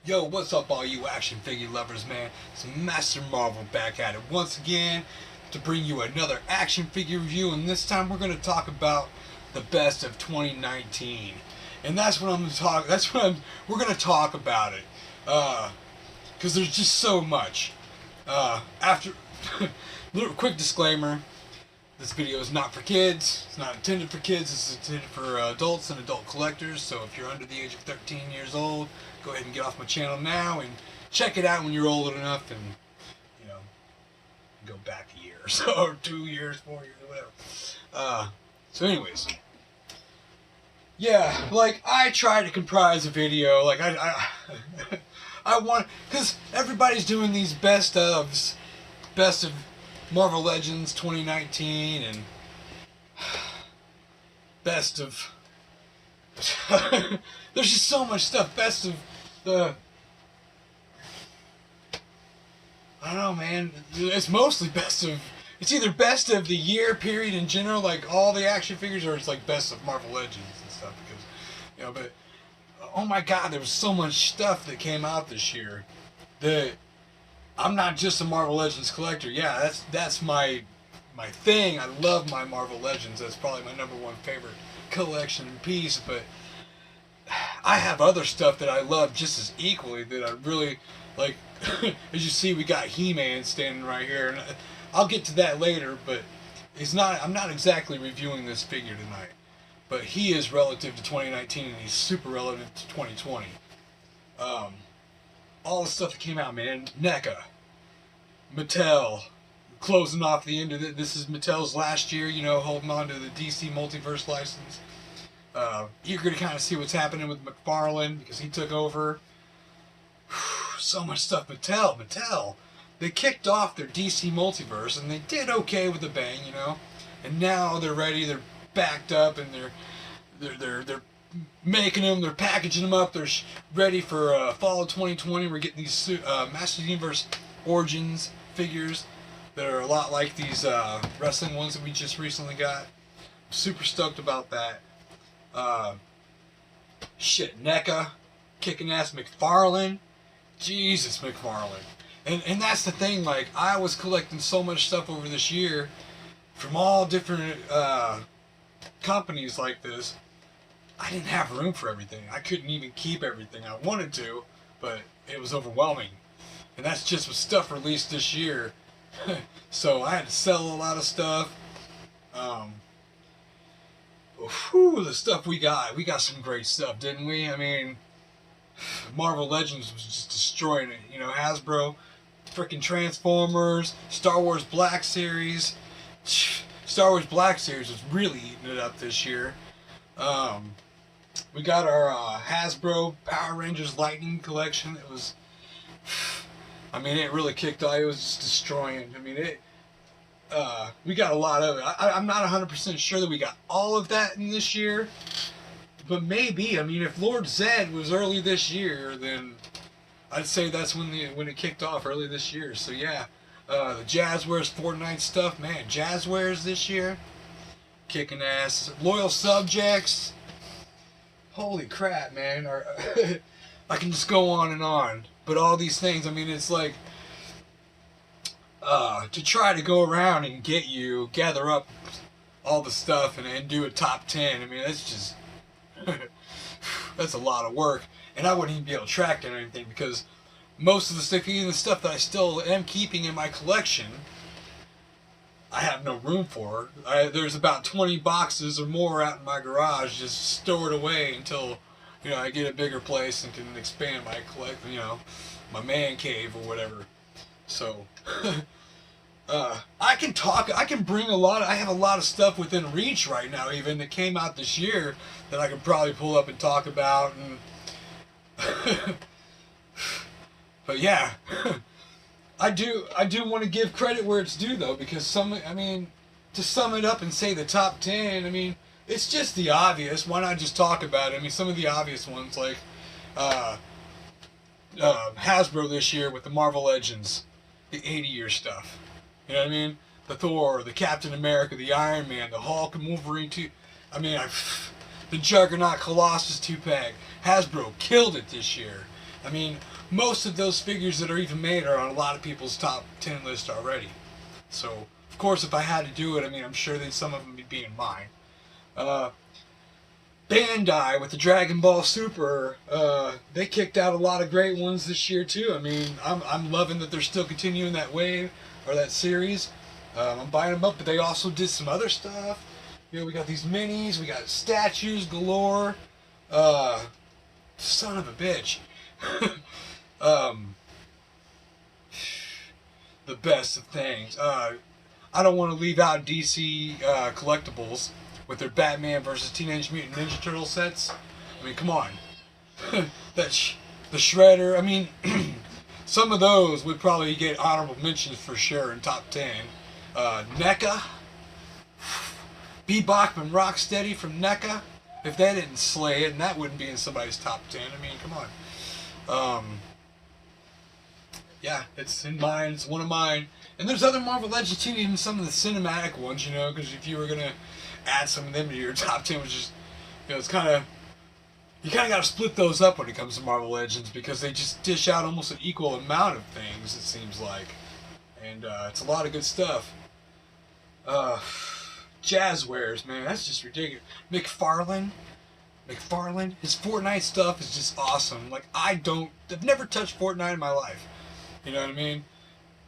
Yo, what's up all you action figure lovers, man? It's Master Marvel back at it once again to bring you another action figure review, and this time we're going to talk about the best of 2019. And that's what I'm going to talk, we're going to talk about it. Because there's just so much. After, little quick disclaimer, this video is not for kids. It's not intended for kids. It's intended for adults and adult collectors. So if you're under the age of 13 years old, go ahead and get off my channel now and check it out when you're old enough, and you know, go back a year or so, or 2 years, 4 years, or whatever. So anyways, yeah, like I try to comprise a video. Like I want, because everybody's doing these best of Marvel Legends 2019 and best of there's just so much stuff. Best of the, I don't know, man. It's mostly best of, it's either best of the year period in general, like all the action figures, or it's like best of Marvel Legends and stuff, because, you know, but oh my god, there was so much stuff that came out this year that I'm not just a Marvel Legends collector. Yeah, that's my thing. I love my Marvel Legends. That's probably my #1 favorite collection piece, but I have other stuff that I love just as equally that I really like. As you see, we got He-Man standing right here, and I'll get to that later, but I'm not exactly reviewing this figure tonight, but he is relative to 2019 and he's super relevant to 2020. All the stuff that came out, man. NECA, Mattel, closing off the end of it. This is Mattel's last year, you know, holding on to the DC Multiverse license. Eager to kind of see what's happening with McFarlane because he took over. So much stuff. Mattel. They kicked off their DC Multiverse and they did okay with a bang, you know. And now they're ready. They're backed up and they're making them. They're packaging them up. They're ready for fall of 2020. We're getting these Masters Universe Origins figures that are a lot like these wrestling ones that we just recently got. I'm super stoked about that. NECA, kicking ass. McFarlane, Jesus, McFarlane. And that's the thing, like, I was collecting so much stuff over this year from all different companies like this. I didn't have room for everything. I couldn't even keep everything. I wanted to, but it was overwhelming. And that's just with stuff released this year. So I had to sell a lot of stuff. The stuff we got some great stuff, didn't we? I mean, Marvel Legends was just destroying it. You know, Hasbro, freaking Transformers, Star Wars Black Series. Star Wars Black Series was really eating it up this year. We got our Hasbro Power Rangers Lightning collection. It was, I mean, it really kicked off. It was just destroying. I mean, we got a lot of it. I'm not 100% sure that we got all of that in this year, but maybe. I mean, if Lord Zed was early this year, then I'd say that's when it kicked off, early this year. So yeah, the Jazzwares Fortnite stuff, man. Jazzwares this year, kicking ass. Loyal Subjects. Holy crap, man. I can just go on and on. But all these things, I mean, it's like, to try to go around and gather up all the stuff and do a top 10, I mean, that's just, that's a lot of work. And I wouldn't even be able to track it or anything, because most of the stuff, even the stuff that I still am keeping in my collection, I have no room for. There's about 20 boxes or more out in my garage just stored away until, you know, I get a bigger place and can expand my you know, my man cave or whatever. So, I can bring I have a lot of stuff within reach right now, even that came out this year, that I could probably pull up and talk about, and but yeah, I do want to give credit where it's due, though, because I mean, to sum it up and say the top 10, I mean, it's just the obvious. Why not just talk about it? I mean, some of the obvious ones, like Hasbro this year with the Marvel Legends, the 80-year stuff. You know what I mean? The Thor, the Captain America, the Iron Man, the Hulk and Wolverine 2. I mean, the Juggernaut Colossus 2-pack. Hasbro killed it this year. I mean, most of those figures that are even made are on a lot of people's top 10 list already. So, of course, if I had to do it, I mean, I'm sure that some of them would be in mine. Bandai with the Dragon Ball Super, they kicked out a lot of great ones this year too. I mean, I'm loving that they're still continuing that wave or that series. I'm buying them up, but they also did some other stuff. You know, we got these minis, we got statues galore. Son of a bitch. The best of things. I don't want to leave out DC collectibles with their Batman versus Teenage Mutant Ninja Turtle sets. I mean, come on. The Shredder. I mean, some of those would probably get honorable mentions for sure in top 10. NECA. Bebop and Rocksteady from NECA. If they didn't slay it, and that wouldn't be in somebody's top 10. I mean, come on. Yeah, it's in mine. It's one of mine. And there's other Marvel Legends too, even some of the cinematic ones, you know, because if you were going to add some of them to your top 10, which is, you know, it's kind of, you kind of got to split those up when it comes to Marvel Legends, because they just dish out almost an equal amount of things, it seems like. And it's a lot of good stuff. Jazzwares, man, that's just ridiculous. McFarlane, his Fortnite stuff is just awesome. Like, I've never touched Fortnite in my life. You know what I mean?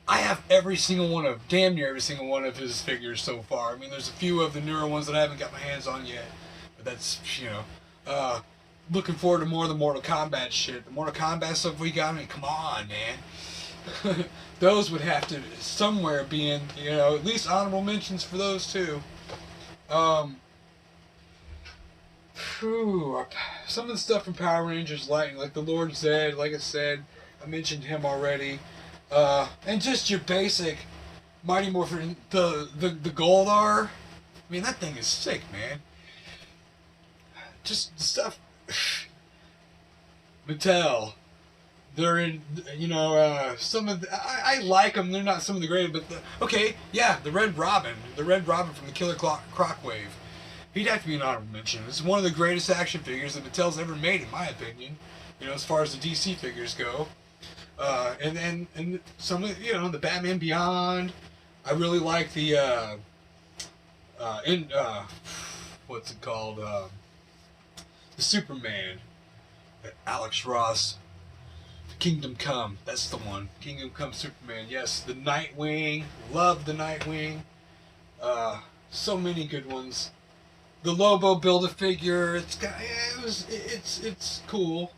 I have damn near every single one of his figures so far. I mean, there's a few of the newer ones that I haven't got my hands on yet. But that's, you know, looking forward to more of the Mortal Kombat shit. The Mortal Kombat stuff we got, I mean, come on, man. Those would have to somewhere be in, you know, at least honorable mentions for those too. Some of the stuff from Power Rangers Lightning, like the Lord Zed, like I said, I mentioned him already. And just your basic Mighty Morphin, the Goldar. I mean, that thing is sick, man. Just stuff. Mattel. They're in, you know, some of the, I like them. They're not some of the greatest, but okay, yeah, the Red Robin from the Killer Croc Wave. He'd have to be an honorable mention. It's one of the greatest action figures that Mattel's ever made, in my opinion. You know, as far as the DC figures go. And some of, you know, the Batman Beyond. I really like the what's it called? The Superman. Alex Ross. Kingdom Come. That's the one. Kingdom Come Superman. Yes, the Nightwing. Love the Nightwing. So many good ones. The Lobo Build-A-Figure. It's cool,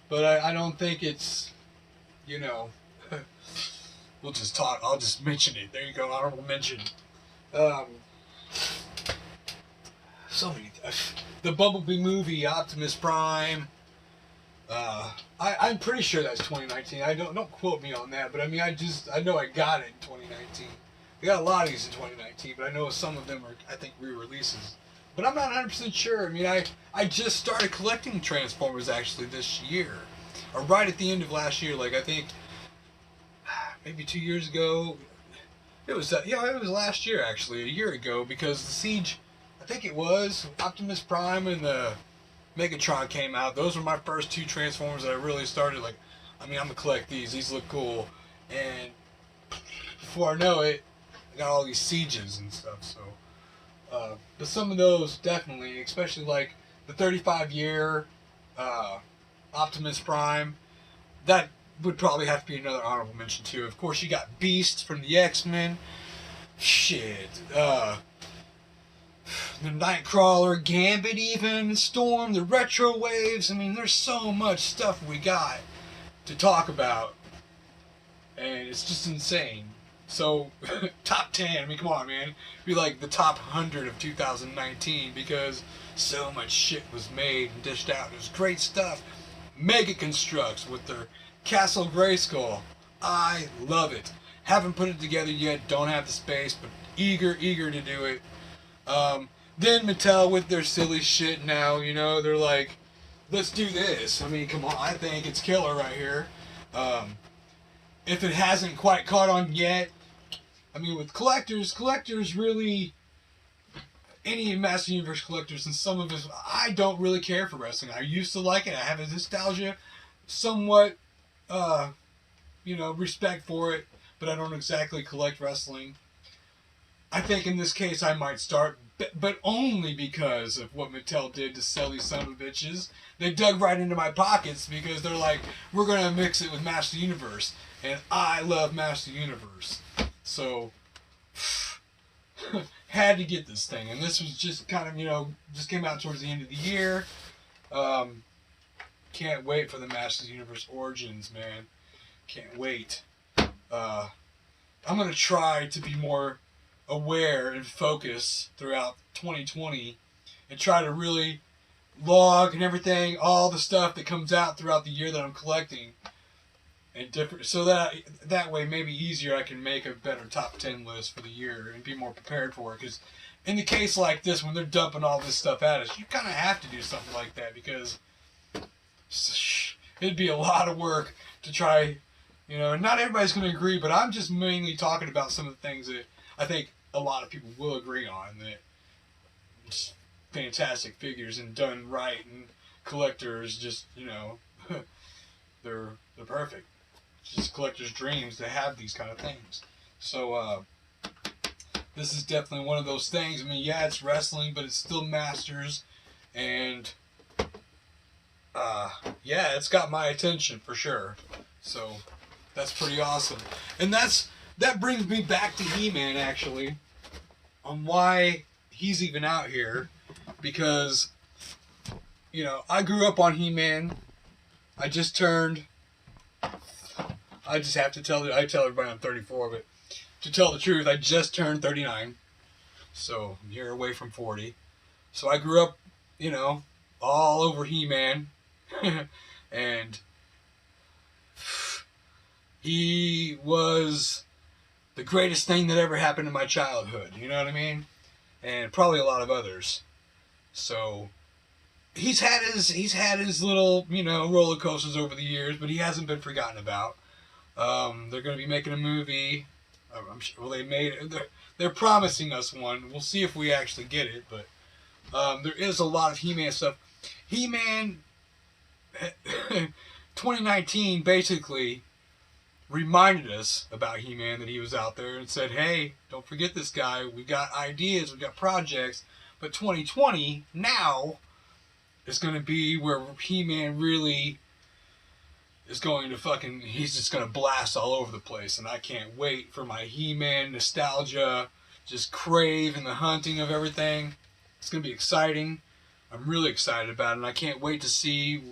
but I don't think it's, you know. We'll just talk. I'll just mention it. There you go. Honorable mention. So many. The Bumblebee movie, Optimus Prime. I'm pretty sure that's 2019. I don't quote me on that, but I mean, I know I got it in 2019. We got a lot of these in 2019, but I know some of them are, I think, re-releases. But I'm not 100% sure. I mean, I just started collecting Transformers actually this year, or right at the end of last year. Like, I think maybe 2 years ago. It was it was last year actually, a year ago, because the Siege, I think it was Optimus Prime and the Megatron came out. Those were my first two Transformers that I really started, like, I mean, I'm gonna collect these. These look cool. And before I know it, I got all these Sieges and stuff. So, but some of those definitely, especially like the 35-year Optimus Prime, that would probably have to be another honorable mention too. Of course, you got Beast from the X-Men. Shit. The Nightcrawler, Gambit even, Storm, the Retro Waves. I mean, there's so much stuff we got to talk about. And it's just insane. So, top 10, I mean, come on, man. Be like the top 100 of 2019, because so much shit was made and dished out. It was great stuff. Mega Constructs with their Castle Grayskull. I love it. Haven't put it together yet, don't have the space, but eager to do it. Then Mattel with their silly shit now, you know, they're like, let's do this. I mean, come on, I think it's killer right here. If it hasn't quite caught on yet, I mean, with collectors really, any Master Universe collectors, and some of us, I don't really care for wrestling. I used to like it, I have a nostalgia somewhat, respect for it, but I don't exactly collect wrestling. I think in this case I might start, but only because of what Mattel did to sell these son of bitches. They dug right into my pockets because they're like, we're going to mix it with Master Universe. And I love Master Universe. So, had to get this thing. And this was just kind of, just came out towards the end of the year. Can't wait for the Masters Universe Origins, man. Can't wait. I'm going to try to be more aware and focus throughout 2020 and try to really log and everything, all the stuff that comes out throughout the year that I'm collecting, and different, so that way maybe easier I can make a better top 10 list for the year and be more prepared for it. Because in the case like this, when they're dumping all this stuff at us, you kind of have to do something like that, because it'd be a lot of work to try, and not everybody's going to agree, but I'm just mainly talking about some of the things that I think a lot of people will agree on, that it's fantastic figures and done right, and collectors just, they're perfect. It's just collectors' dreams to have these kind of things. So, this is definitely one of those things. I mean, yeah, it's wrestling, but it's still Masters, and, yeah, it's got my attention for sure. So, that's pretty awesome. And that brings me back to He-Man, actually, on why he's even out here. Because, I grew up on He-Man. I just have to tell everybody I'm 34, but to tell the truth, I just turned 39. So, I'm a year away from 40. So, I grew up, all over He-Man. And he was the greatest thing that ever happened in my childhood. You know what I mean? And probably a lot of others. So he's had his little, roller coasters over the years, but he hasn't been forgotten about. They're going to be making a movie. I'm sure, well, they're promising us one. We'll see if we actually get it, but there is a lot of He-Man stuff. He-Man 2019 basically reminded us about He-Man, that he was out there, and said, hey, don't forget this guy. We got ideas, we got projects. But 2020 now is going to be where He-Man really is going to he's just going to blast all over the place. And I can't wait for my He-Man nostalgia, just crave and the hunting of everything. It's going to be exciting. I'm really excited about it, and I can't wait to see,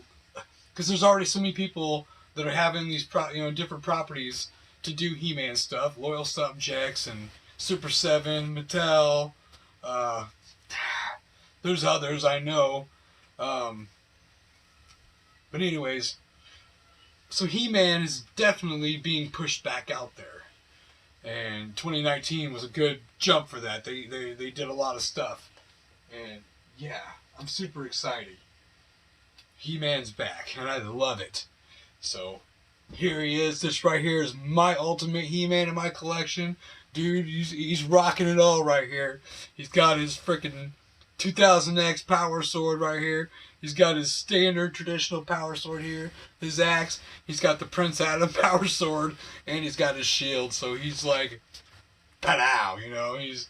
because there's already so many people that are having these different properties to do He-Man stuff. Loyal Subjects and Super 7, Mattel. There's others I know. But anyways, so He-Man is definitely being pushed back out there. And 2019 was a good jump for that. They did a lot of stuff. And yeah, I'm super excited. He-Man's back, and I love it. So, here he is. This right here is my ultimate He-Man in my collection. Dude, he's rocking it all right here. He's got his freaking 2000X power sword right here. He's got his standard traditional power sword here. His axe. He's got the Prince Adam power sword. And he's got his shield. So he's like, pow, he's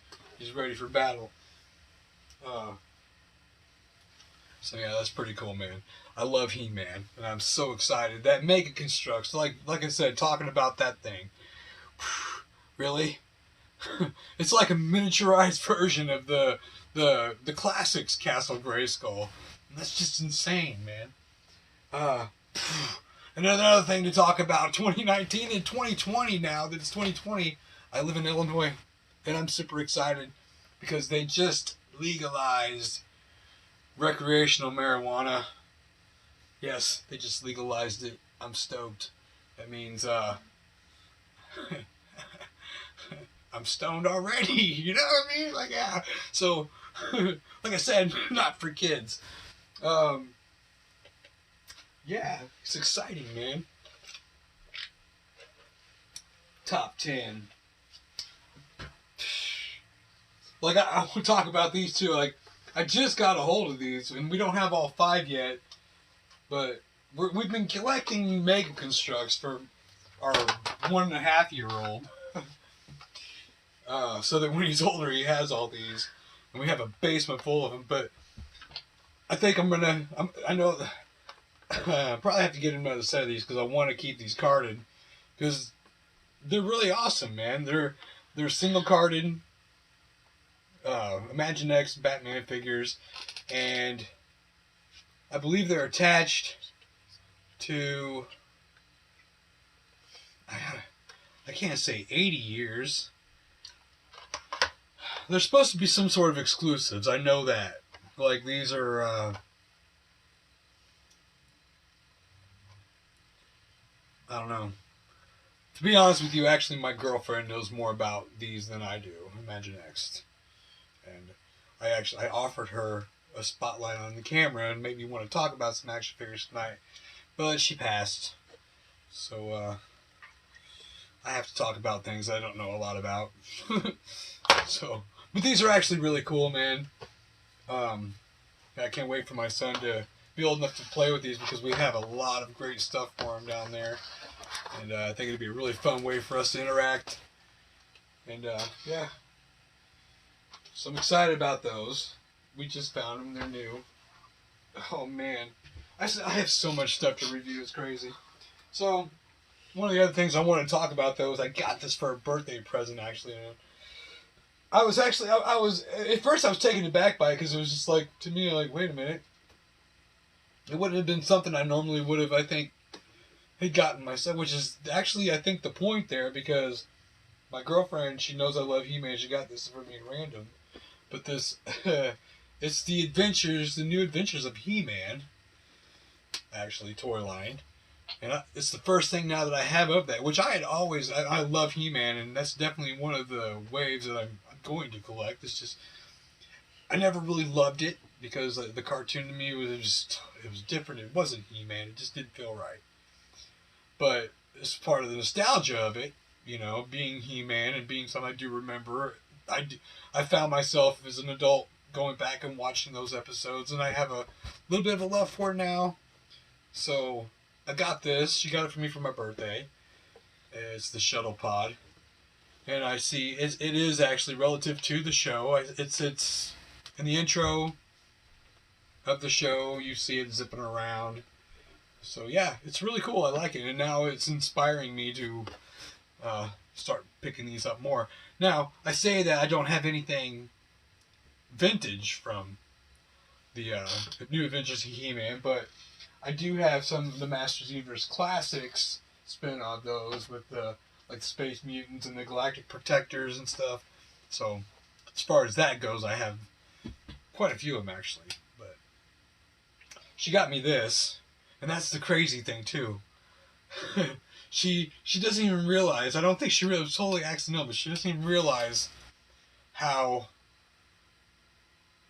ready for battle. So yeah, that's pretty cool, man. I love He-Man, and I'm so excited. That Mega Constructs, like I said, talking about that thing. Really? It's like a miniaturized version of the classics Castle Grayskull. And that's just insane, man. Another thing to talk about, 2019 and 2020 now, that it's 2020, I live in Illinois, and I'm super excited because they just legalized recreational marijuana. Yes, they just legalized it. I'm stoked. That means, I'm stoned already. You know what I mean? Like, yeah. So, like I said, not for kids. Yeah, it's exciting, man. Top 10. Like, I want to talk about these too. Like, I just got a hold of these, and we don't have all 5 yet. But we've been collecting Mega Constructs for our 1.5-year-old, so that when he's older, he has all these, and we have a basement full of them. But I think I know probably have to get another set of these because I want to keep these carded because they're really awesome, man. They're single carded Imaginext Batman figures, and I believe they're attached to, I can't say 80 years. There's supposed to be some sort of exclusives. I know that. Like these are, I don't know. To be honest with you, actually my girlfriend knows more about these than I do, Imaginext. And I offered her a spotlight on the camera and made me want to talk about some action figures tonight. But she passed. So, I have to talk about things I don't know a lot about. So, but these are actually really cool, man. I can't wait for my son to be old enough to play with these because we have a lot of great stuff for him down there. And I think it'd be a really fun way for us to interact. And, yeah. So I'm excited about those. We just found them. They're new. Oh, man. I have so much stuff to review. It's crazy. So, one of the other things I want to talk about, though, is I got this for a birthday present, actually. I was at first I was taken aback by it because it was just like, to me, like, wait a minute. It wouldn't have been something I normally would have, I think, had gotten myself, which is actually, I think, the point there, because my girlfriend, she knows I love He-Man. She got this for me at random. But this, it's the new adventures of He-Man, actually, toy line. And it's the first thing now that I have of that, which I had always, I love He-Man, and that's definitely one of the waves that I'm going to collect. It's just, I never really loved it, because the cartoon to me it was different. It wasn't He-Man. It just didn't feel right. But it's part of the nostalgia of it, you know, being He-Man and being something I do remember. I found myself as an adult going back and watching those episodes, and I have a little bit of a love for it now. So I got this. She got it for me for my birthday. It's the Shuttle Pod, and I see it is actually relative to the show. It's in the intro of the show. You see it zipping around. So yeah, it's really cool. I like it, and now it's inspiring me to start picking these up more. Now, I say that I don't have anything vintage from the New Adventures of He-Man, but I do have some of the Masters Universe Classics spin on those with the like Space Mutants and the Galactic Protectors and stuff. So, as far as that goes, I have quite a few of them actually. But she got me this, and that's the crazy thing too. She doesn't even realize. I don't think she really, it was totally accidental, but she doesn't even realize how.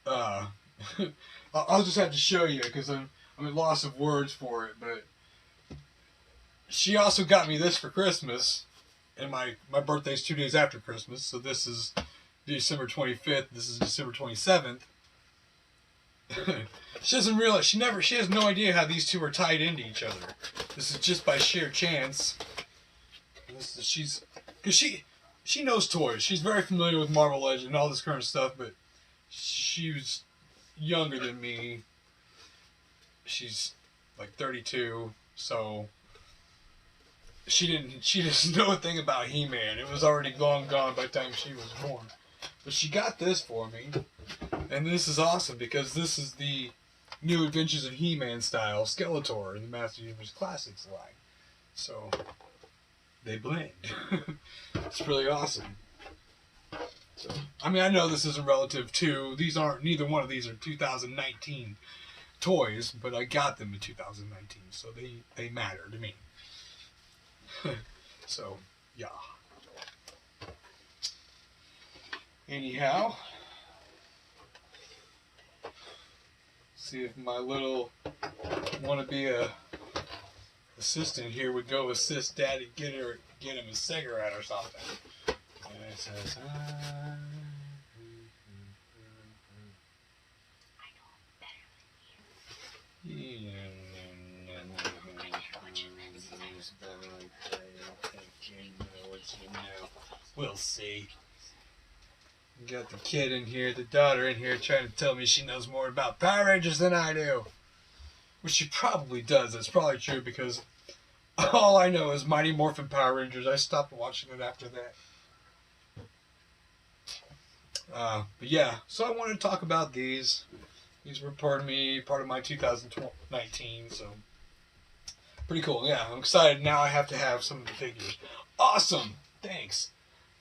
I'll just have to show you because I'm at loss of words for it. But she also got me this for Christmas, and my birthday's 2 days after Christmas, so this is December 25th. This is December 27th. She doesn't realize. She has no idea how these two are tied into each other. This is just by sheer chance. Because she knows toys. She's very familiar with Marvel Legends and all this current stuff, but she was younger than me. She's like 32, so she doesn't know a thing about He-Man. It was already long gone by the time she was born. But she got this for me, and this is awesome because this is the New Adventures of He-Man style Skeletor in the Master Universe Classics line. So they blend. It's really awesome. So, I mean, I know this isn't relative to, neither one of these are 2019 toys, but I got them in 2019, so they matter to me. So, yeah. Anyhow, see if my little wanna-be assistant here would go assist Daddy get him a cigarette or something. And it says, talks about it. I don't think you know what you know. We'll see. You got the kid in here, the daughter in here, trying to tell me she knows more about Power Rangers than I do. Which she probably does. That's probably true because all I know is Mighty Morphin Power Rangers. I stopped watching it after that. But yeah, so I wanted to talk about these. These were part of my 2019, so pretty cool. Yeah, I'm excited. Now I have to have some of the figures. Awesome! Thanks.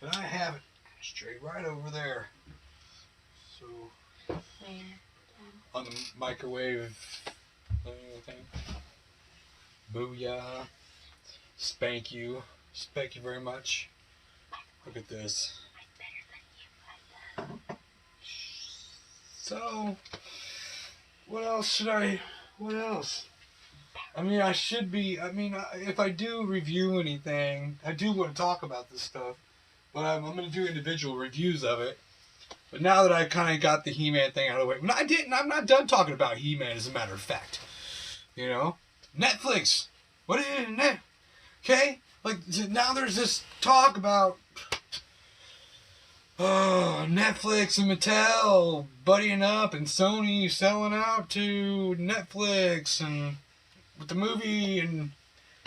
And I have it straight right over there. So, on the microwave thing. Booyah. Spank you. Spank you very much. Look at this. So, what else? I mean, if I do review anything, I do want to talk about this stuff, but I'm going to do individual reviews of it. But now that I kind of got the He-Man thing out of the way, I'm not done talking about He-Man, as a matter of fact. You know? Netflix! What is it? Okay? Like, now there's this talk about Netflix and Mattel buddying up and Sony selling out to Netflix and with the movie and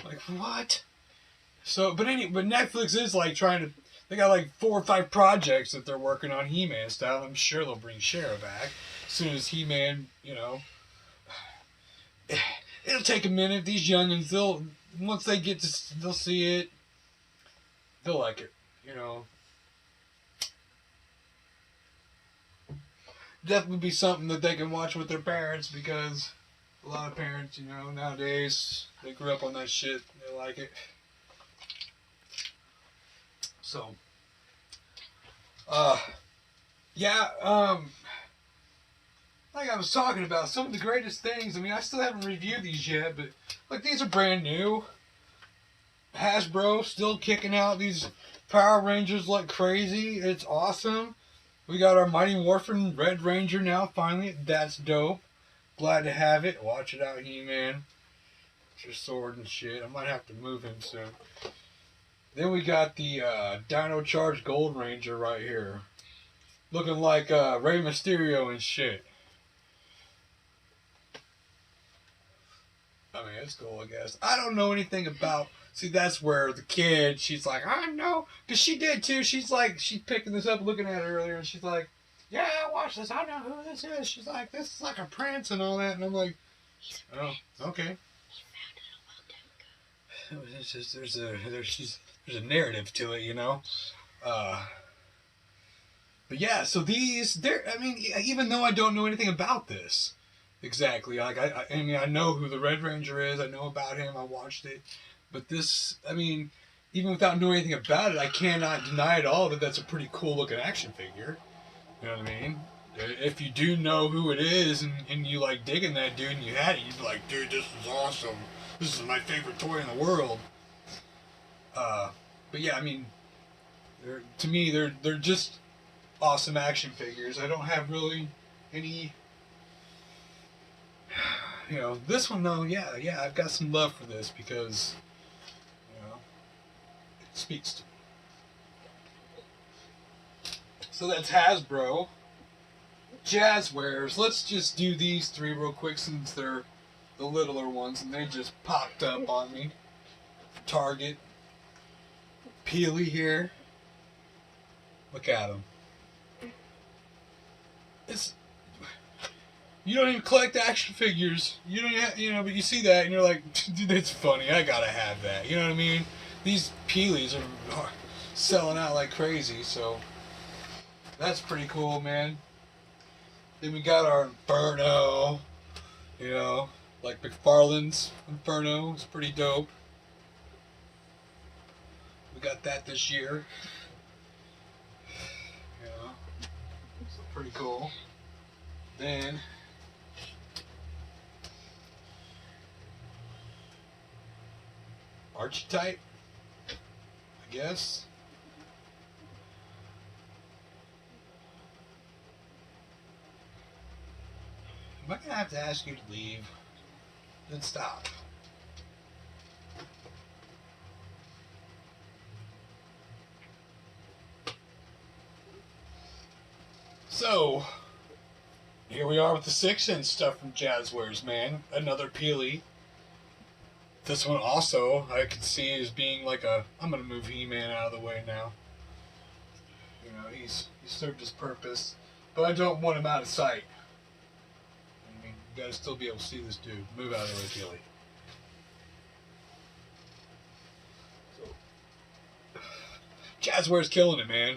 like what? So, but Netflix is like they got like 4 or 5 projects that they're working on He-Man style. I'm sure they'll bring Shara back as soon as He-Man, you know. It'll take a minute. These youngins, once they they'll see it, they'll like it, you know. Definitely be something that they can watch with their parents because a lot of parents, you know, nowadays, they grew up on that shit. They like it. So, like I was talking about, some of the greatest things, I mean, I still haven't reviewed these yet, but, like, these are brand new. Hasbro still kicking out these Power Rangers like crazy. It's awesome. We got our Mighty Morphin Red Ranger now, finally. That's dope. Glad to have it. Watch it out, He-Man. It's your sword and shit. I might have to move him soon. Then we got the Dino Charge Gold Ranger right here. Looking like Rey Mysterio and shit. I mean, it's cool, I guess. I don't know anything about... See, that's where the kid, she's like, I know. Because she did, too. She's like, she's picking this up, looking at it earlier, and she's like, yeah, watch this. I know who this is. She's like, this is like a prince and all that. And I'm like, oh, okay. It's just, there's a narrative to it, you know? But yeah, so I mean, even though I don't know anything about this, exactly, like, I mean, I know who the Red Ranger is, I know about him, I watched it, but this, I mean, even without knowing anything about it, I cannot deny at all that that's a pretty cool looking action figure, you know what I mean? If you do know who it is, and you like digging that dude, and you had it, you'd be like, dude, this is awesome, this is my favorite toy in the world. But yeah, I mean, to me, they're just awesome action figures. I don't have really any, you know, this one though, yeah, I've got some love for this because, you know, it speaks to me. So that's Hasbro. Jazzwares. Let's just do these 3 real quick since they're the littler ones and they just popped up on me. Target. Peely here. Look at him. You don't even collect action figures. You don't even, you know, but you see that and you're like, dude, that's funny. I gotta have that. You know what I mean? These Peelies are selling out like crazy, so that's pretty cool, man. Then we got our Inferno. You know, like McFarlane's Inferno. It's pretty dope. We got that this year. Yeah, so pretty cool. Then Archetype, I guess. Am I gonna have to ask you to leave? Then stop. So, here we are with the 6-inch stuff from Jazzwares, man. Another Peely. This one also, I could see as being like a... I'm going to move He-Man out of the way now. You know, he's served his purpose. But I don't want him out of sight. I mean, you gotta still be able to see this dude. Move out of the way, Peely. So, Jazzwares killing it, man.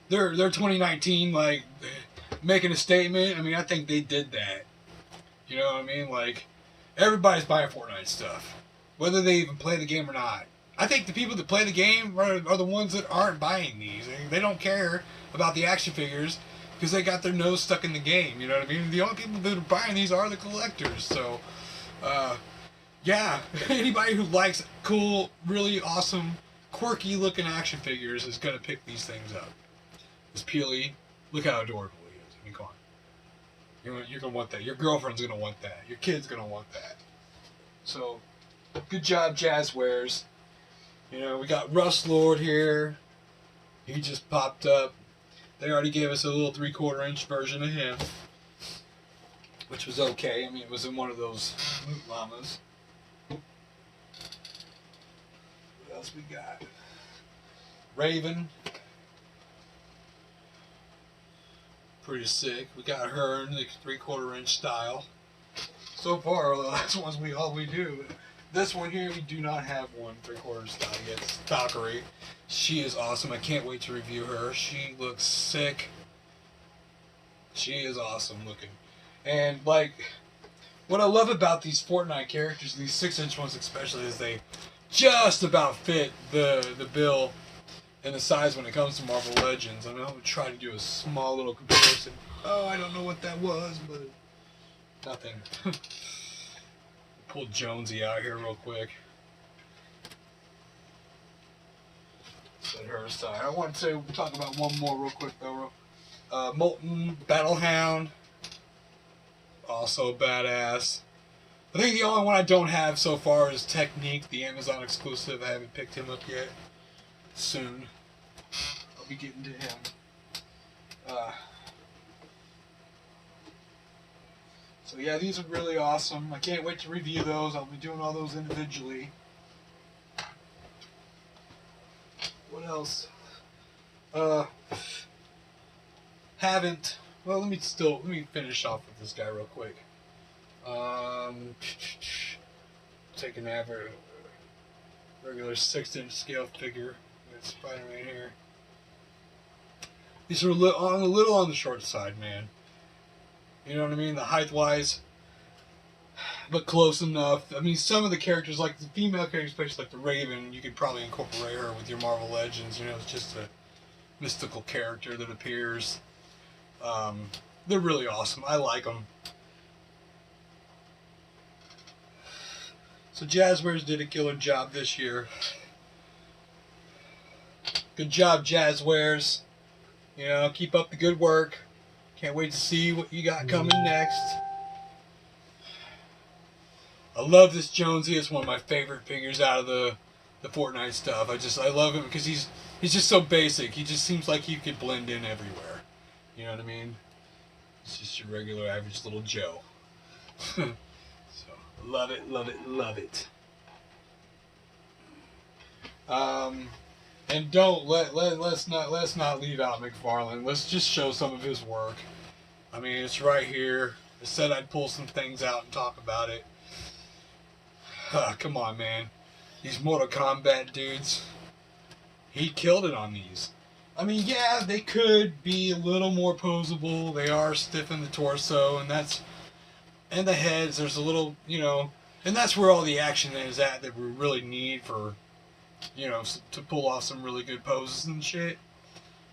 They're 2019, like, making a statement. I mean, I think they did that. You know what I mean? Like, everybody's buying Fortnite stuff, whether they even play the game or not. I think the people that play the game are the ones that aren't buying these. They don't care about the action figures because they got their nose stuck in the game. You know what I mean? The only people that are buying these are the collectors. So, yeah, anybody who likes cool, really awesome, quirky looking action figures is going to pick these things up. This Peely, look how adorable he is. I mean, come on. You're going to want that. Your girlfriend's going to want that. Your kid's going to want that. So, good job, Jazzwares. You know, we got Rust Lord here. He just popped up. They already gave us a little 3/4 inch version of him, which was okay. I mean, it was in one of those loot llamas. What else we got? Raven. Pretty sick. We got her in the 3/4 inch style. So far, that's ones all we do. This one here, we do not have one 3/4 style yet. It's Valkyrie. She is awesome. I can't wait to review her. She looks sick. She is awesome looking. And, like, what I love about these Fortnite characters, these 6-inch ones especially, is they just about fit the bill and the size when it comes to Marvel Legends. I know I'm try to do a small little comparison. Oh, I don't know what that was, but nothing. Pull Jonesy out here real quick. Set her aside. I want to talk about one more real quick though. Molten Battlehound. Also badass. I think the only one I don't have so far is Technique, the Amazon exclusive. I haven't picked him up yet. Soon. I'll be getting to him. So yeah, these are really awesome. I can't wait to review those. I'll be doing all those individually. What else? Haven't. Well, let me finish off with this guy real quick. Take an average regular 6-inch scale figure. Got Spider-Man here. These are a little on the short side, man. You know what I mean? The height-wise, but close enough. I mean, some of the characters, like the female characters, especially like the Raven, you could probably incorporate her with your Marvel Legends. You know, it's just a mystical character that appears. They're really awesome. I like them. So Jazzwares did a killer job this year. Good job, Jazzwares. You know, keep up the good work. Can't wait to see what you got coming next. I love this Jonesy. It's one of my favorite figures out of the Fortnite stuff. I love him because he's just so basic. He just seems like he could blend in everywhere. You know what I mean? He's just your regular average little Joe. So love it, love it, love it. And let's not leave out McFarlane. Let's just show some of his work. I mean, it's right here. I said I'd pull some things out and talk about it. Come on, man. These Mortal Kombat dudes. He killed it on these. I mean, yeah, they could be a little more posable. They are stiff in the torso, and the heads. There's a little, you know, and that's where all the action is at that we really need for, you know, to pull off some really good poses and shit.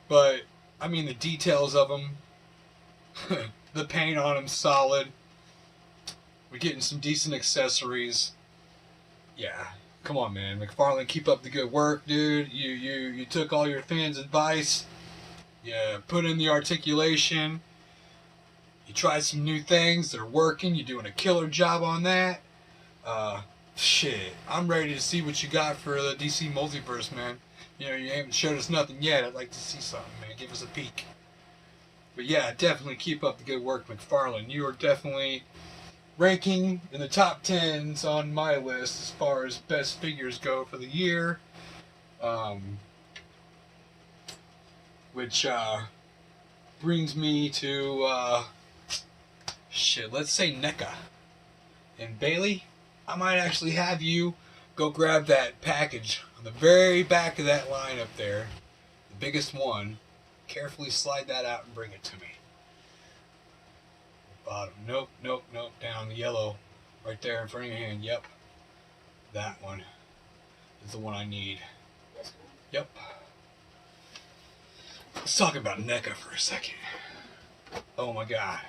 But I mean, the details of them, the paint on them, solid. We're getting some decent accessories. Yeah, come on, man, McFarlane, keep up the good work, dude. You took all your fans' advice. You put in the articulation. You tried some new things. They're working. You're doing a killer job on that. Shit, I'm ready to see what you got for the DC Multiverse, man. You know, you haven't showed us nothing yet. I'd like to see something, man. Give us a peek. But yeah, definitely keep up the good work, McFarlane. You are definitely ranking in the top 10s on my list as far as best figures go for the year. Which brings me to, let's say NECA. And Bailey, I might actually have you go grab that package on the very back of that line up there, the biggest one. Carefully slide that out and bring it to me. Bottom. Nope. Down the yellow. Right there in front of your hand. Yep. That one is the one I need. Yep. Let's talk about NECA for a second. Oh my god.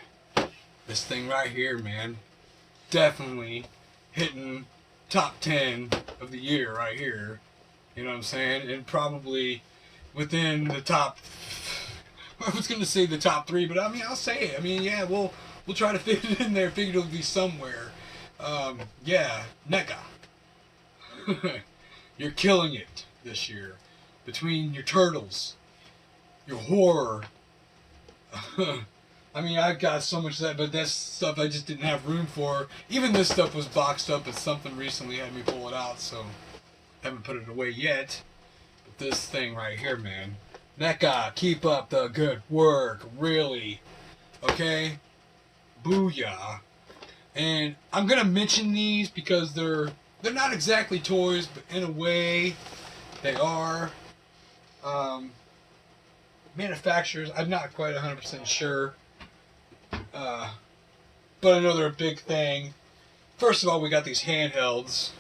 This thing right here, man. Definitely hitting top 10 of the year right here. You know what I'm saying? And probably within the top... I was going to say the top 3, but I mean, I'll say it. I mean, yeah, we'll try to fit it in there figuratively somewhere. Yeah, NECA. You're killing it this year. Between your turtles, your horror. I mean, I've got so much of that, but that's stuff I just didn't have room for. Even this stuff was boxed up as something recently had me pull it out, so haven't put it away yet. But this thing right here, man. NECA, keep up the good work, really. Okay? Booyah. And I'm gonna mention these because they're not exactly toys, but in a way they are. Manufacturers, I'm not quite 100% sure. But I know they're a big thing. First of all, we got these handhelds,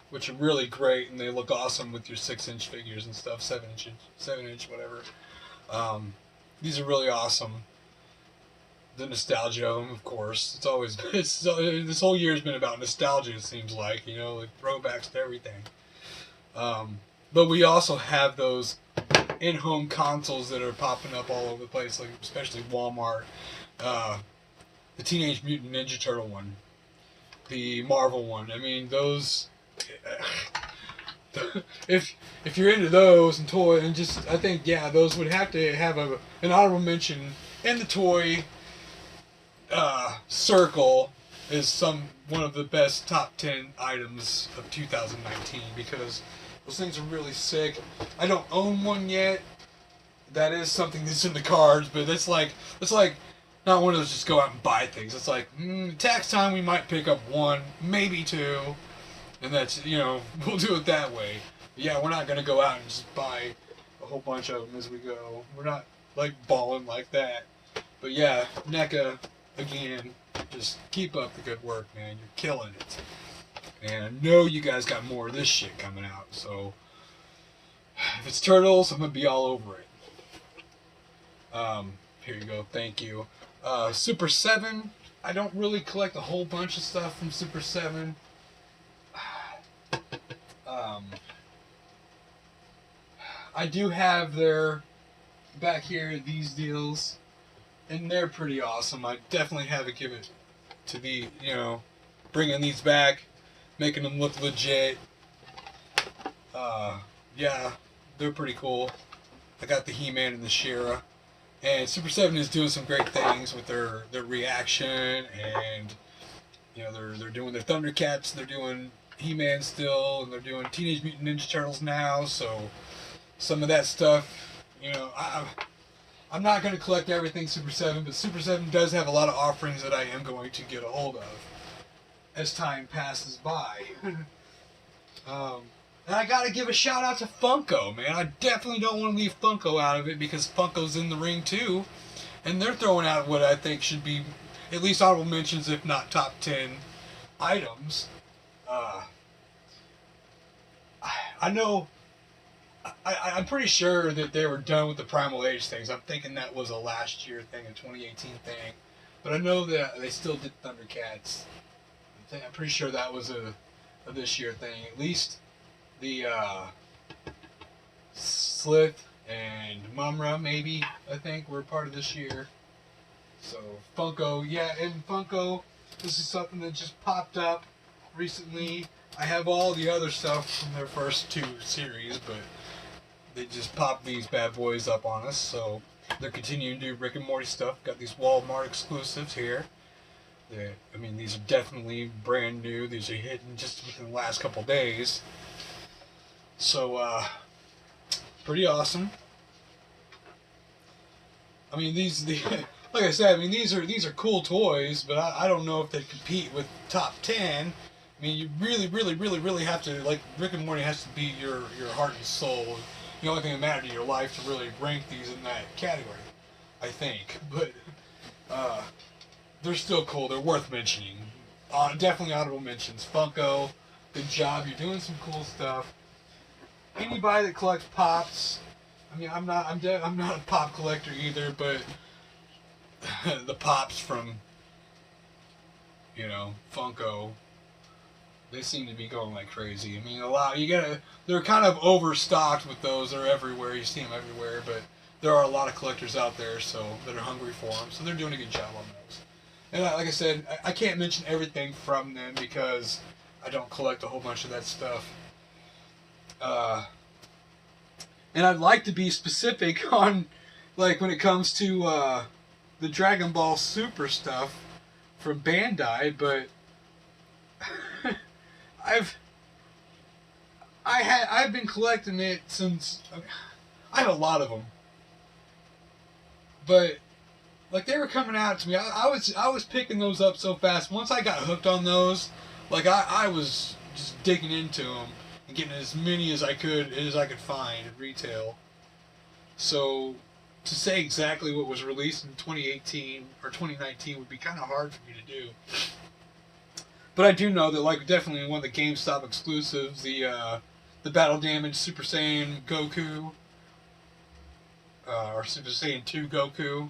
which are really great, and they look awesome with your 6-inch figures and stuff, 7-inch, whatever. These are really awesome. The nostalgia of them, of course. It's always this whole year's been about nostalgia. It seems like, you know, like throwbacks to everything. But we also have those in-home consoles that are popping up all over the place, like especially Walmart. The Teenage Mutant Ninja Turtle one, the Marvel one. I mean, those. If you're into those and toy and just, I think, yeah, those would have to have an honorable mention in the toy circle is one of the best top 10 items of 2019, because those things are really sick. I don't own one yet. That is something that's in the cards, but it's like not one of those just go out and buy things. It's like, tax time, we might pick up one, maybe two, and that's, you know, we'll do it that way. But yeah, we're not going to go out and just buy a whole bunch of them as we go. We're not, like, balling like that. But yeah, NECA, again, just keep up the good work, man. You're killing it. And I know you guys got more of this shit coming out, so if it's Turtles, I'm going to be all over it. Here you go, thank you. Super 7, I don't really collect a whole bunch of stuff from Super 7. I do have their, back here, these deals, and they're pretty awesome. I definitely have to give it to the, you know, bringing these back, making them look legit. Yeah, they're pretty cool. I got the He-Man and the She-Ra. And Super 7 is doing some great things with their reaction, and you know, they're doing their Thundercats, they're doing He-Man still, and they're doing Teenage Mutant Ninja Turtles now. So some of that stuff, you know, I'm not going to collect everything Super 7, but Super 7 does have a lot of offerings that I am going to get a hold of as time passes by. And I gotta give a shout out to Funko, man. I definitely don't want to leave Funko out of it, because Funko's in the ring too. And they're throwing out what I think should be at least honorable mentions, if not top 10 items. I know, I'm pretty sure that they were done with the Primal Age things. I'm thinking that was a last year thing, a 2018 thing. But I know that they still did Thundercats. I'm pretty sure that was a this year thing. At least the Slith and Mumra, maybe, I think, were part of this year. So Funko, yeah, and Funko, this is something that just popped up recently. I have all the other stuff from their first 2 series, but they just popped these bad boys up on us. So They're continuing to do Rick and Morty stuff. Got these Walmart exclusives here. I mean, these are definitely brand new. These are hitting just within the last couple days. So, pretty awesome. I mean, like I said, I mean, these are cool toys, but I don't know if they compete with top 10. I mean, you really have to, like, Rick and Morty has to be your heart and soul. The only thing that matters in your life to really rank these in that category, I think. But they're still cool. They're worth mentioning. Definitely honorable mentions. Funko, good job. You're doing some cool stuff. Anybody that collects pops, I mean, I'm not a pop collector either, but the pops from, you know, Funko, they seem to be going like crazy. I mean, they're kind of overstocked with those. They're everywhere. You see them everywhere, but there are a lot of collectors out there that are hungry for them, so they're doing a good job on those. And like I said, I can't mention everything from them because I don't collect a whole bunch of that stuff. And I'd like to be specific on, like, when it comes to the Dragon Ball Super stuff from Bandai, but I've been collecting it since I have a lot of them, but like they were coming out to me. I was picking those up so fast. Once I got hooked on those, like I was just digging into them and getting as many as I could find at retail. So to say exactly what was released in 2018 or 2019 would be kind of hard for me to do. But I do know that, like, definitely one of the GameStop exclusives, the Battle Damage Super Saiyan Goku, or Super Saiyan 2 Goku.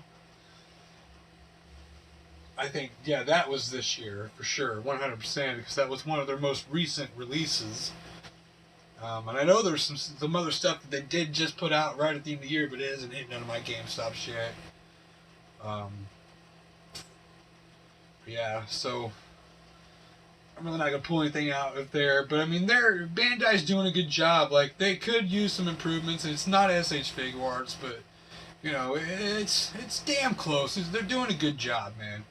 I think, yeah, that was this year for sure, 100%, because that was one of their most recent releases. And I know there's some other stuff that they did just put out right at the end of the year, but it hasn't hit none of my GameStops yet. Yeah, so I'm really not gonna pull anything out of there, but I mean, Bandai's doing a good job. Like, they could use some improvements. It's not SH Figuarts, but you know, it's damn close. They're doing a good job, man.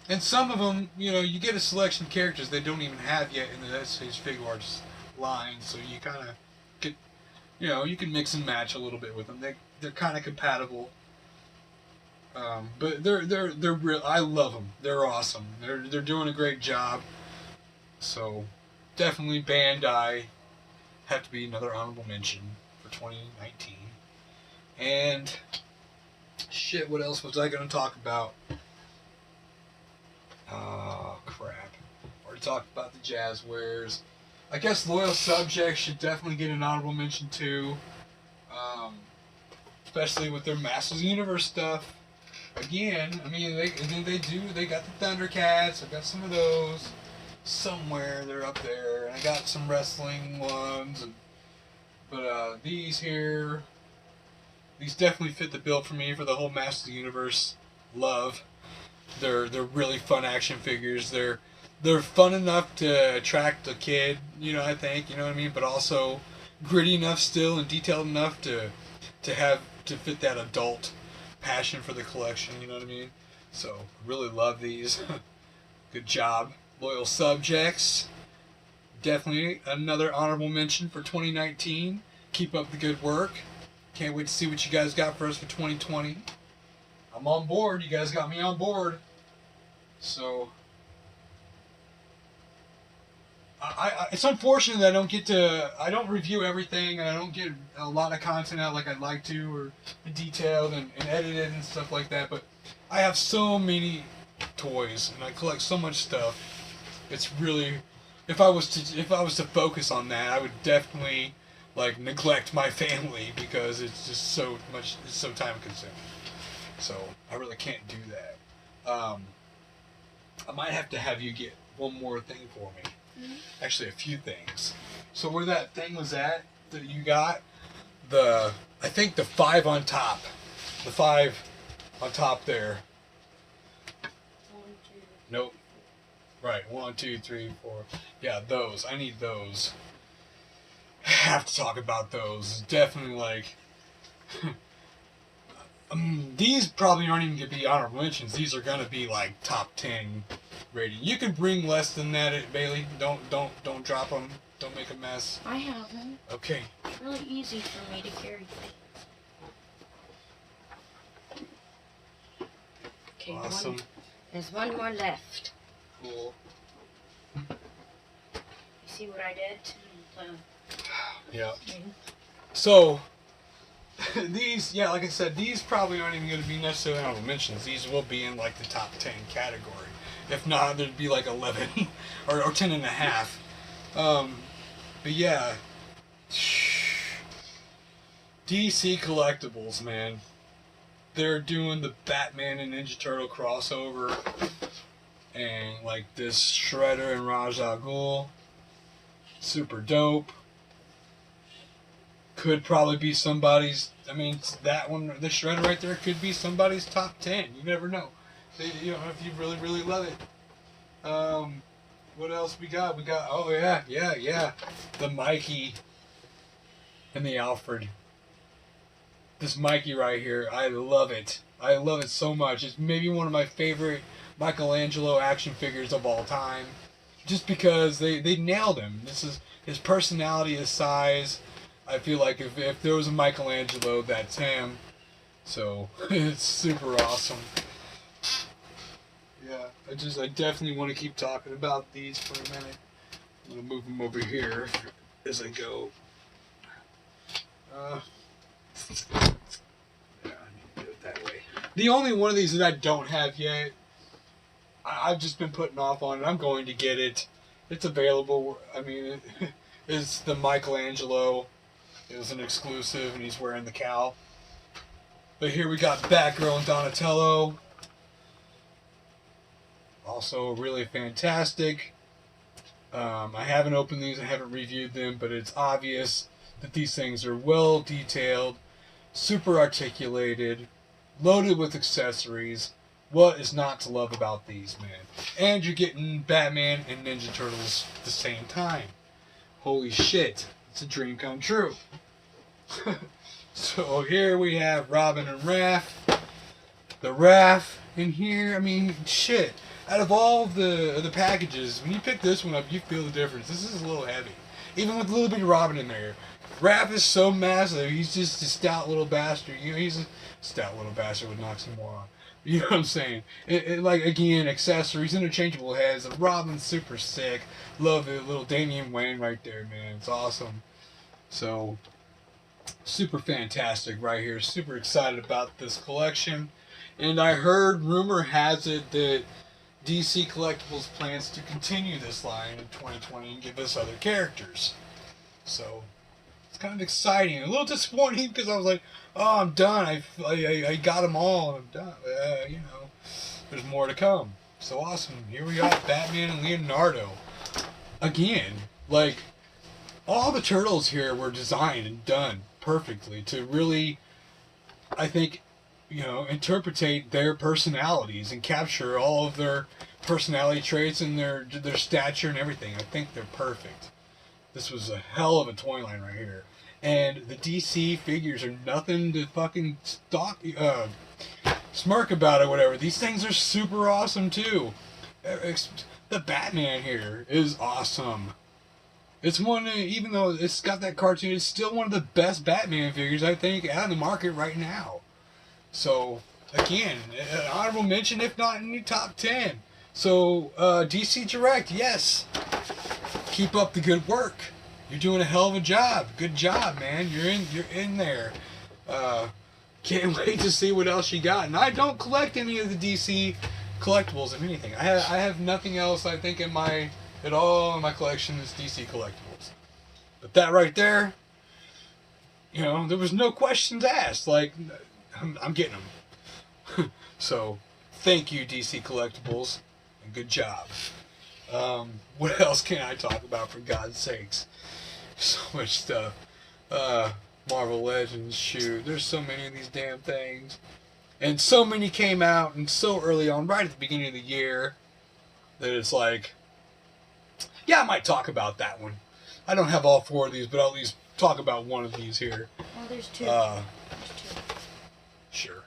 And some of them, you know, you get a selection of characters they don't even have yet in the SH Figuarts line, so you kind of get, you know, you can mix and match a little bit with them. They're kind of compatible. But they're real. I love them. They're awesome. They're doing a great job. So definitely Bandai have to be another honorable mention for 2019. And shit, what else was I going to talk about? Oh crap! Already talked about the Jazzwares. I guess Loyal Subjects should definitely get an honorable mention too. Especially with their Masters of the Universe stuff. Again, I mean, they got the Thundercats. I got some of those. Somewhere they're up there. And I got some wrestling ones. But these here, these definitely fit the bill for me for the whole Masters of the Universe love. They're really fun action figures. They're fun enough to attract a kid, you know, I think, you know what I mean, but also gritty enough still and detailed enough to fit that adult passion for the collection, you know what I mean? So, really love these. Good job. Loyal Subjects. Definitely another honorable mention for 2019. Keep up the good work. Can't wait to see what you guys got for us for 2020. I'm on board. You guys got me on board. So, it's unfortunate that I don't review everything, and I don't get a lot of content out like I'd like to, or detailed and edited and stuff like that, but I have so many toys, and I collect so much stuff. It's really, if I was to focus on that, I would definitely, like, neglect my family, because it's just it's so time consuming. So, I really can't do that. I might have to have you get one more thing for me. Actually, a few things. So where that thing was at that you got, I think the 5 on top. The 5 on top there. 1, 2. Nope. Right, 1, 2, 3, 4. Yeah, those. I need those. I have to talk about those. Definitely, like, These probably aren't even going to be honorable mentions. These are going to be like top 10 rating. You can bring less than that, Bailey. Don't drop them. Don't make a mess. I have them. Okay. It's really easy for me to carry things. Okay, Awesome. There's one more left. Cool. You see what I did to the Yeah. thing? So, these, yeah, like I said, these probably aren't even going to be necessarily honorable mentions. These will be in like the top 10 category. If not, there'd be like 11 or 10 and a half. But yeah, DC Collectibles, man. They're doing the Batman and Ninja Turtle crossover, and like this Shredder and Ra's al Ghul, super dope. Could probably be somebody's. I mean, that one, the Shredder right there, could be somebody's top 10. You never know. You know, if you really love it. What else we got? We got, oh yeah, the Mikey and the Alfred. This Mikey right here, I love it. I love it so much. It's maybe one of my favorite Michelangelo action figures of all time. Just because they nailed him. This is his personality, his size. I feel like if there was a Michelangelo, that's him. So it's super awesome. Yeah, I definitely want to keep talking about these for a minute. I'm gonna move them over here as I go. Yeah, I need to do it that way. The only one of these that I don't have yet, I've just been putting off on it. I'm going to get it. It's available. I mean, it's the Michelangelo. It was an exclusive, and he's wearing the cowl. But here we got Batgirl and Donatello. Also really fantastic. I haven't opened these, I haven't reviewed them, but it's obvious that these things are well detailed, super articulated, loaded with accessories. What is not to love about these, man? And you're getting Batman and Ninja Turtles at the same time. Holy shit, it's a dream come true. So here we have Robin and Raph. The Raph in here, I mean, shit. Out of all the packages, when you pick this one up, you feel the difference. This is a little heavy. Even with a little bit of Robin in there. Raph is so massive. He's just a stout little bastard. You know, he's a stout little bastard with an oxymoron. You know what I'm saying? Like, again, accessories, interchangeable heads. Robin's super sick. Love it. Little Damian Wayne right there, man. It's awesome. So, super fantastic right here. Super excited about this collection. And I heard, rumor has it, that DC Collectibles plans to continue this line in 2020 and give us other characters. So, it's kind of exciting. A little disappointing because I was like, oh, I'm done. I got them all. I'm done. You know, there's more to come. So awesome. Here we got Batman and Leonardo. Again, like, all the turtles here were designed and done perfectly to really, I think, you know, interpretate their personalities and capture all of their personality traits and their stature and everything. I think they're perfect. This was a hell of a toy line right here. And the DC figures are nothing to fucking smirk about or whatever. These things are super awesome too. The Batman here is awesome. It's one, even though it's got that cartoon, it's still one of the best Batman figures I think out in the market right now. So, again, an honorable mention, if not in the top 10. So, DC Direct, yes. Keep up the good work. You're doing a hell of a job. Good job, man. You're in there. Can't wait to see what else you got. And I don't collect any of the DC collectibles, if anything. I have nothing else, I think, at all in my collection is DC collectibles. But that right there, you know, there was no questions asked. Like, I'm getting them. So, thank you, DC Collectibles, and good job. What else can I talk about, for God's sakes? So much stuff. Marvel Legends, shoot, there's so many of these damn things. And so many came out, and so early on, right at the beginning of the year, that it's like, yeah, I might talk about that one. I don't have all 4 of these, but I'll at least talk about one of these here. Oh, there's 2. Sure.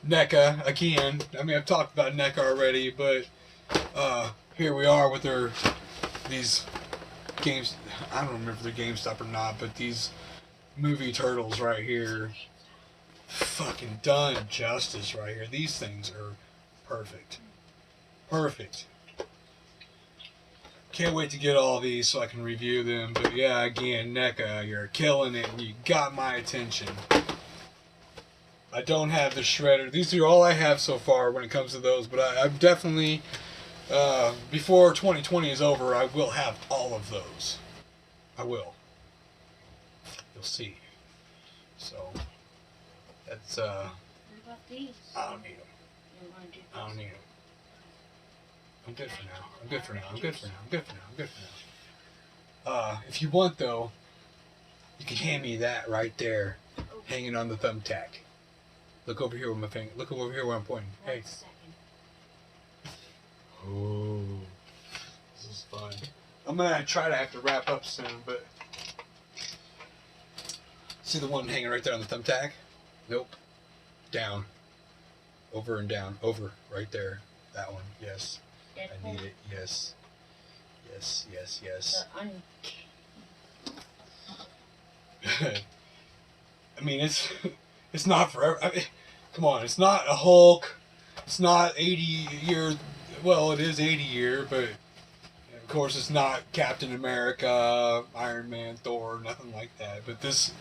NECA again. I mean, I've talked about NECA already, but here we are with these games. I don't remember if they're GameStop or not, but these movie turtles right here, fucking done justice right here. These things are perfect. Perfect. Can't wait to get all these so I can review them. But yeah, again, NECA, you're killing it. And you got my attention. I don't have the shredder. These are all I have so far when it comes to those. But I'm definitely, before 2020 is over, I will have all of those. I will. You'll see. So, that's, What about these? I don't need them. You want to do I don't need them. I'm good for now. I'm good for now. I'm good for now. I'm good for now. I'm good for now. If you want, though, you can hand me that right there, hanging on the thumbtack. Look over here with my finger. Look over here where I'm pointing. Hey. 1 second. Oh, this is fun. I'm gonna try to have to wrap up soon, but see the one hanging right there on the thumbtack? Nope. Down. Over and down. Over. Right there. That one. Yes. I need it. Yes. Yes. Yes. Yes. I mean, it's not forever. I mean, come on, it's not a Hulk. It's not 80 year. Well, it is 80 year, but of course it's not Captain America, Iron Man, Thor, nothing like that. But this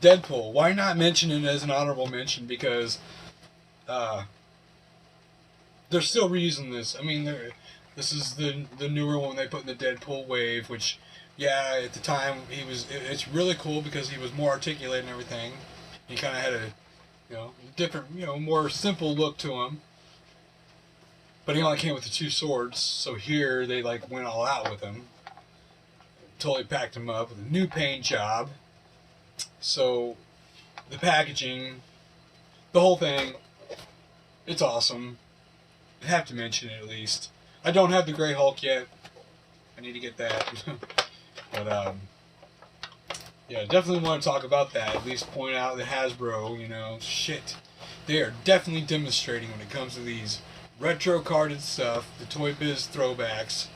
Deadpool, why not mention it as an honorable mention? Because they're still reusing this. I mean, this is the newer one they put in the Deadpool wave, which, yeah, at the time it's really cool because he was more articulate and everything. He kind of had a, different, more simple look to him. But he only came with the 2 swords, so here they went all out with him. Totally packed him up with a new paint job. So the packaging, the whole thing, it's awesome. I have to mention it at least. I don't have the Grey Hulk yet. I need to get that. But yeah, definitely want to talk about that. At least point out that Hasbro, shit. They are definitely demonstrating when it comes to these retro carded stuff, the Toy Biz throwbacks.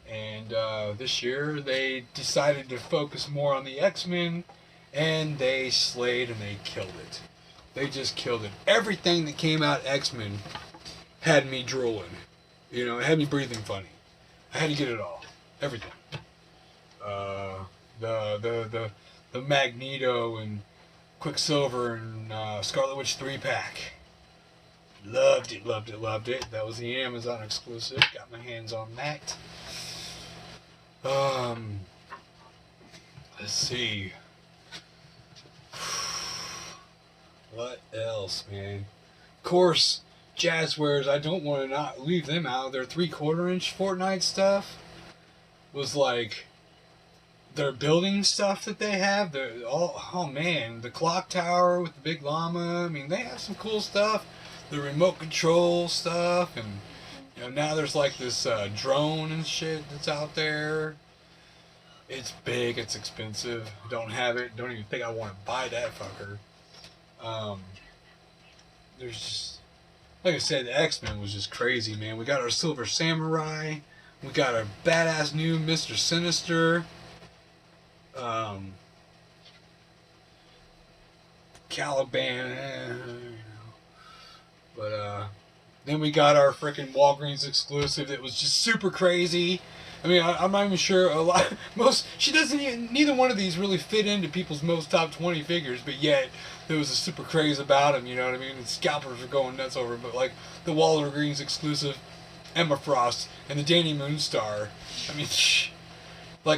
And this year they decided to focus more on the X-Men, and they slayed and they killed it. They just killed it. Everything that came out X-Men had me drooling. It had me breathing funny. I had to get it all. Everything. The Magneto and Quicksilver and Scarlet Witch 3-pack. Loved it, loved it, loved it. That was the Amazon exclusive. Got my hands on that. Let's see. What else, man? Of course, Jazzwares, I don't want to not leave them out. Their 3/4-inch Fortnite stuff was their building stuff that they have. Oh man, the clock tower with the big llama. I mean, they have some cool stuff. The remote control stuff, and now there's this drone and shit that's out there. It's big, it's expensive. Don't have it. Don't even think I want to buy that fucker. There's just, like I said, the X-Men was just crazy, man. We got our Silver Samurai. We got our badass new Mr. Sinister. Caliban. But then we got our freaking Walgreens exclusive that was just super crazy. I mean, I'm not even sure neither one of these really fit into people's most top 20 figures, but yet there was a super craze about them, you know what I mean? And scalpers were going nuts over it, but the Walgreens exclusive, Emma Frost, and the Danny Moonstar. I mean,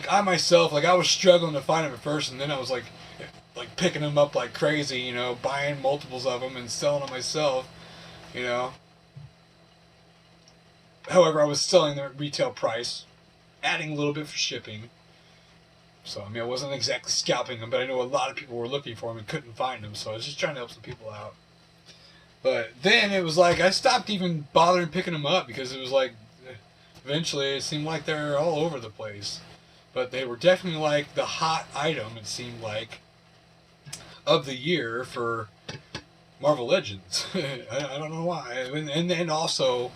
I myself, I was struggling to find them at first, and then I was picking them up like crazy, buying multiples of them and selling them myself, However, I was selling them at retail price, adding a little bit for shipping. So, I mean, I wasn't exactly scalping them, but I know a lot of people were looking for them and couldn't find them, so I was just trying to help some people out. But then it was I stopped even bothering picking them up because it was eventually it seemed like they're all over the place. But they were definitely the hot item, it seemed of the year for Marvel Legends. I don't know why. And also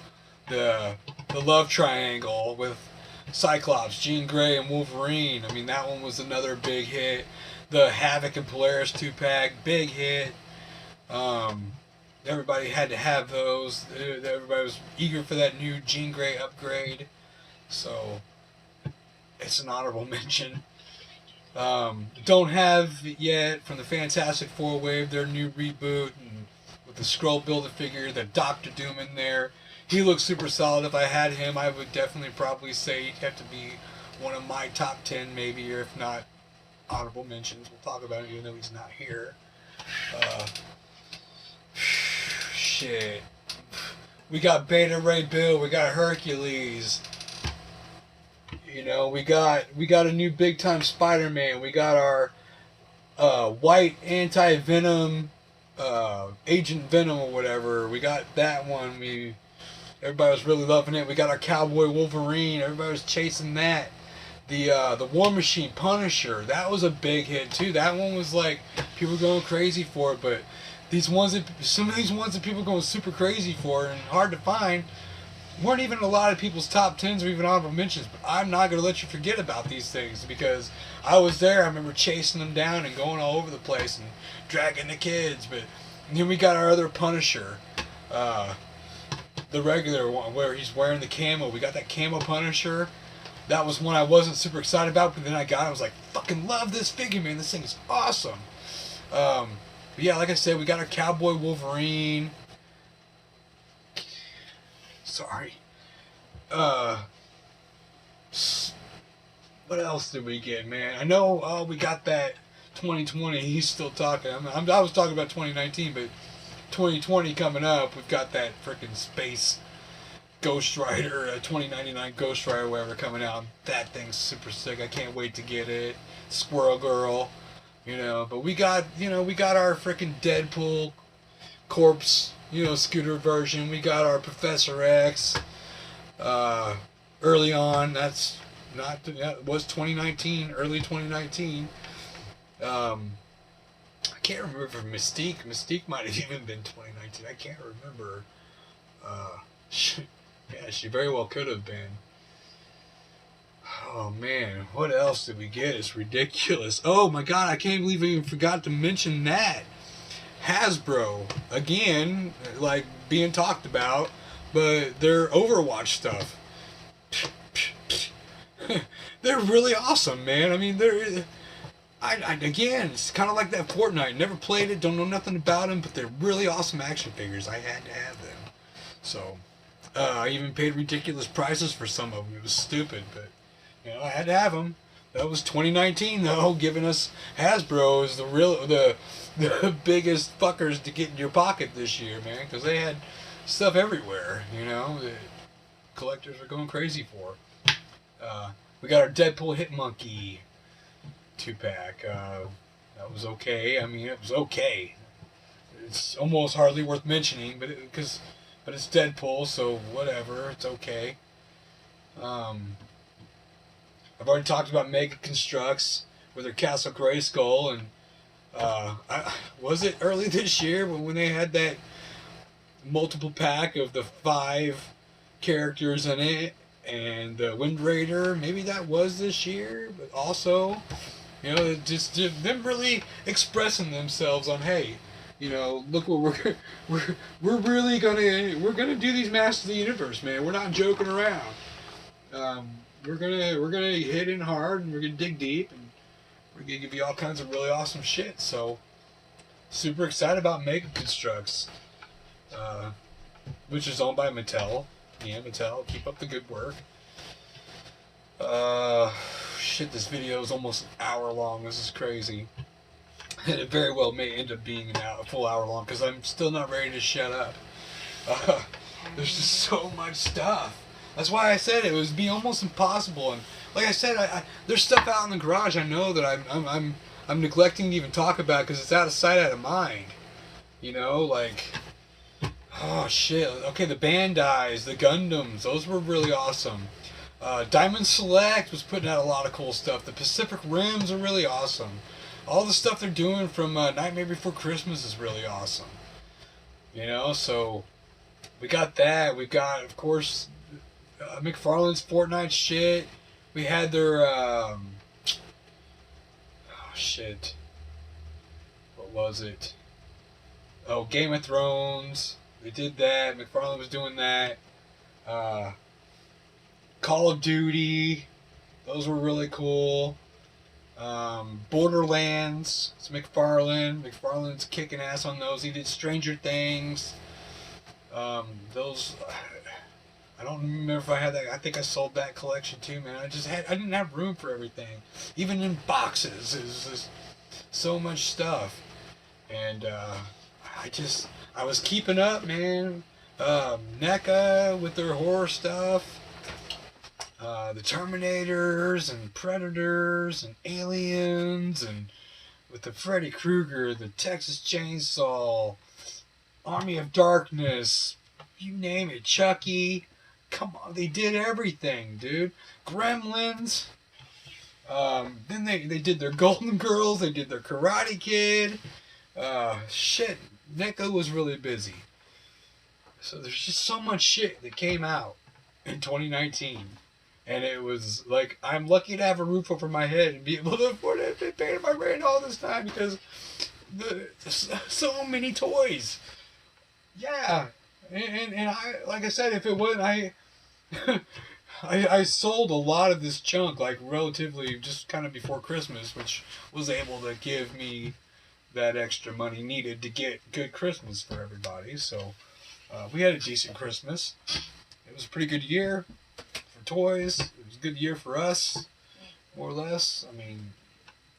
the love triangle with Cyclops, Jean Grey, and Wolverine. I mean, that one was another big hit. The Havoc and Polaris 2-pack, big hit. Everybody had to have those. Everybody was eager for that new Jean Grey upgrade. So, it's an honorable mention. Don't have it yet from the Fantastic Four wave, their new reboot, and with the Skrull Build-A-Figure, the Doctor Doom in there. He looks super solid. If I had him, I would definitely probably say he'd have to be one of my top 10 maybe, or if not, honorable mentions. We'll talk about it even though he's not here. Shit. We got Beta Ray Bill, we got Hercules. You know, we got a new big time Spider-Man. We got our white anti-venom Agent Venom or whatever. We got that one. Everybody was really loving it. We got our Cowboy Wolverine. Everybody was chasing that. The War Machine Punisher. That was a big hit too. That one was like people going crazy for it. But some of these ones that people are going super crazy for and hard to find weren't even in a lot of people's top 10s or even honorable mentions. But I'm not going to let you forget about these things because I was there. I remember chasing them down and going all over the place and dragging the kids. But then we got our other Punisher, the regular one where he's wearing the camo. We got that camo Punisher. That was one I wasn't super excited about, but then I got it. I was like, fucking love this figure, man. This thing is awesome. But yeah, like I said, we got our Cowboy Wolverine. Sorry. What else did we get, man? I know we got that 2020. He's still talking. I was talking about 2019, but 2020 coming up, we've got that freaking space Ghost Rider, 2099 Ghost Rider, whatever, coming out. That thing's super sick. I can't wait to get it. Squirrel Girl, you know. But we got our freaking Deadpool corpse, scooter version. We got our Professor X. Early on, that was 2019, early 2019. I can't remember for Mystique. Mystique might have even been 2019. I can't remember. Yeah, she very well could have been. Oh man, what else did we get? It's ridiculous. Oh my god, I can't believe I even forgot to mention that. Hasbro, again, like being talked about, but their Overwatch stuff. They're really awesome, man. I mean, again, it's kind of like that Fortnite. Never played it, don't know nothing about them, but they're really awesome action figures. I had to have them. So, I even paid ridiculous prices for some of them. It was stupid, but, I had to have them. That was 2019, though, giving us Hasbro as the biggest fuckers to get in your pocket this year, man, because they had stuff everywhere, that collectors are going crazy for. We got our Deadpool Hit Monkey 2-pack. That was okay. I mean, it was okay. It's almost hardly worth mentioning, but it's Deadpool, so whatever. It's okay. I've already talked about Mega Constructs with their Castle Grayskull, and was it early this year when they had that multiple pack of the 5 characters in it, and the Wind Raider? Maybe that was this year, but also, just them really expressing themselves on, hey, look what we're really gonna do these Masters of the Universe, man. We're not joking around. We're gonna hit in hard, and we're gonna dig deep, and we're gonna give you all kinds of really awesome shit. So, super excited about Mega Constructs, which is owned by Mattel. Yeah, Mattel, keep up the good work. Shit, this video is almost an hour long. This is crazy. And it very well may end up being a full hour long because I'm still not ready to shut up. There's just so much stuff. That's why I said it would be almost impossible. And like I said, there's stuff out in the garage I know that I'm neglecting to even talk about because it's out of sight, out of mind. Oh shit. Okay, the Bandais, the Gundams, those were really awesome. Diamond Select was putting out a lot of cool stuff. The Pacific Rims are really awesome. All the stuff they're doing from Nightmare Before Christmas is really awesome. You know, so we got that. We got, of course, McFarlane's Fortnite shit. We had their oh shit, what was it? Oh, Game of Thrones. They did that. McFarlane was doing that. Call of Duty. Those were really cool. Borderlands. It's McFarlane. McFarlane's kicking ass on those. He did Stranger Things. Those. I don't remember if I had that. I think I sold that collection too, man. I didn't have room for everything. Even in boxes, is just so much stuff. And I was keeping up, man. NECA with their horror stuff. The Terminators and Predators and Aliens, and with the Freddy Krueger, the Texas Chainsaw, Army of Darkness, you name it, Chucky. Come on, they did everything, dude. Gremlins. Then they did their Golden Girls. They did their Karate Kid. Shit, NECA was really busy. So there's just so much shit that came out in 2019. And it was like, I'm lucky to have a roof over my head and be able to afford it. I've been paying my rent all this time because so many toys. Yeah. And I, like I said, if it wasn't, I sold a lot of this chunk, like relatively just kind of before Christmas, which was able to give me that extra money needed to get good Christmas for everybody. So we had a decent Christmas. It was a pretty good year for toys. It was a good year for us, more or less. I mean,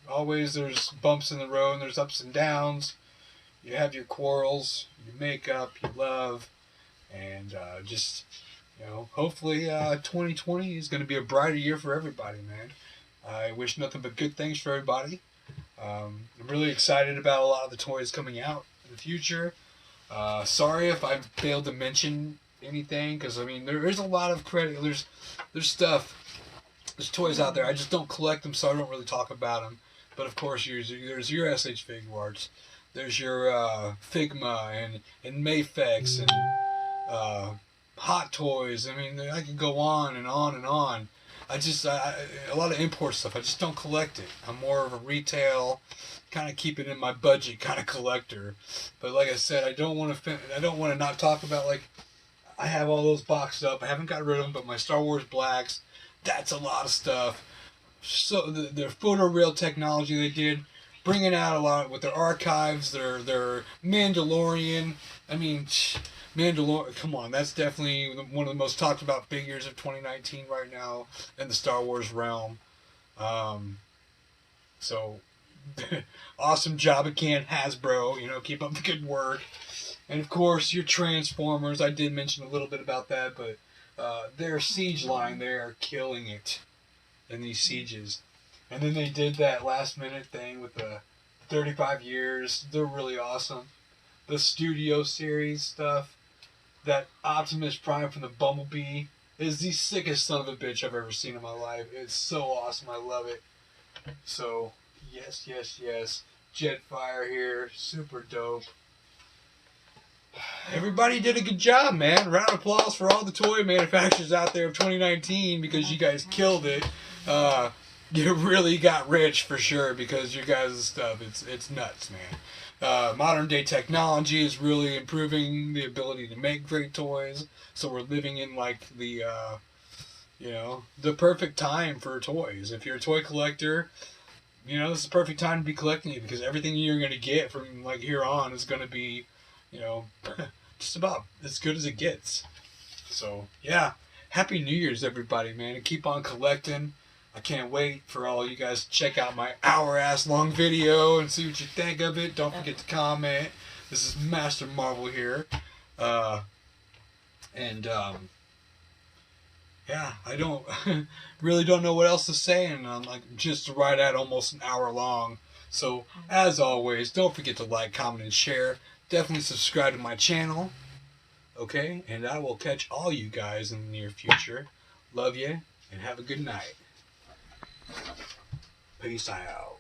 always there's bumps in the road and there's ups and downs. You have your quarrels, you make up, you love, and just, you know, hopefully 2020 is going to be a brighter year for everybody, man. I wish nothing but good things for everybody. I'm really excited about a lot of the toys coming out in the future. Sorry if I failed to mention anything, because I mean there's a lot of credit. There's stuff, there's toys out there. I just don't collect them, so I don't really talk about them. But of course, there's your SH Figuarts. There's your Figma and Mafex and Hot Toys. I mean, I could go on and on and on. I a lot of import stuff. I just don't collect it. I'm more of a retail, kind of keep it in my budget kind of collector. But like I said, I don't want to not talk about, like, I have all those boxed up. I haven't got rid of them, but my Star Wars Blacks, that's a lot of stuff. So the photoreal technology they did, bringing out a lot with their archives, their Mandalorian. I mean, Mandalorian, come on, that's definitely one of the most talked about figures of 2019 right now in the Star Wars realm. So, awesome job again, Hasbro. You know, keep up the good work. And of course, your Transformers. I did mention a little bit about that, but their Siege line, they are killing it in these sieges. And then they did that last minute thing with the 35 years. They're really awesome. The Studio Series stuff. That Optimus Prime from the Bumblebee is the sickest son of a bitch I've ever seen in my life. It's so awesome. I love it. So, yes. Jetfire here. Super dope. Everybody did a good job, man. Round of applause for all the toy manufacturers out there of 2019, because you guys killed it. You really got rich for sure because you guys' stuff, it's nuts, man. Modern day technology is really improving the ability to make great toys. So we're living in like the perfect time for toys. If you're a toy collector, you know, this is the perfect time to be collecting it, because everything you're going to get from like here on is going to be, you know, just about as good as it gets. So yeah, Happy New Year's, everybody, man, and keep on collecting. I can't wait for all you guys to check out my hour-ass long video and see what you think of it. Don't forget to comment. This is Master Marvel here. Yeah, I don't really don't know what else to say, and I'm like just right at almost an hour long. So as always, don't forget to like, comment, and share. Definitely subscribe to my channel. Okay, and I will catch all you guys in the near future. Love you, and have a good night. Peace out.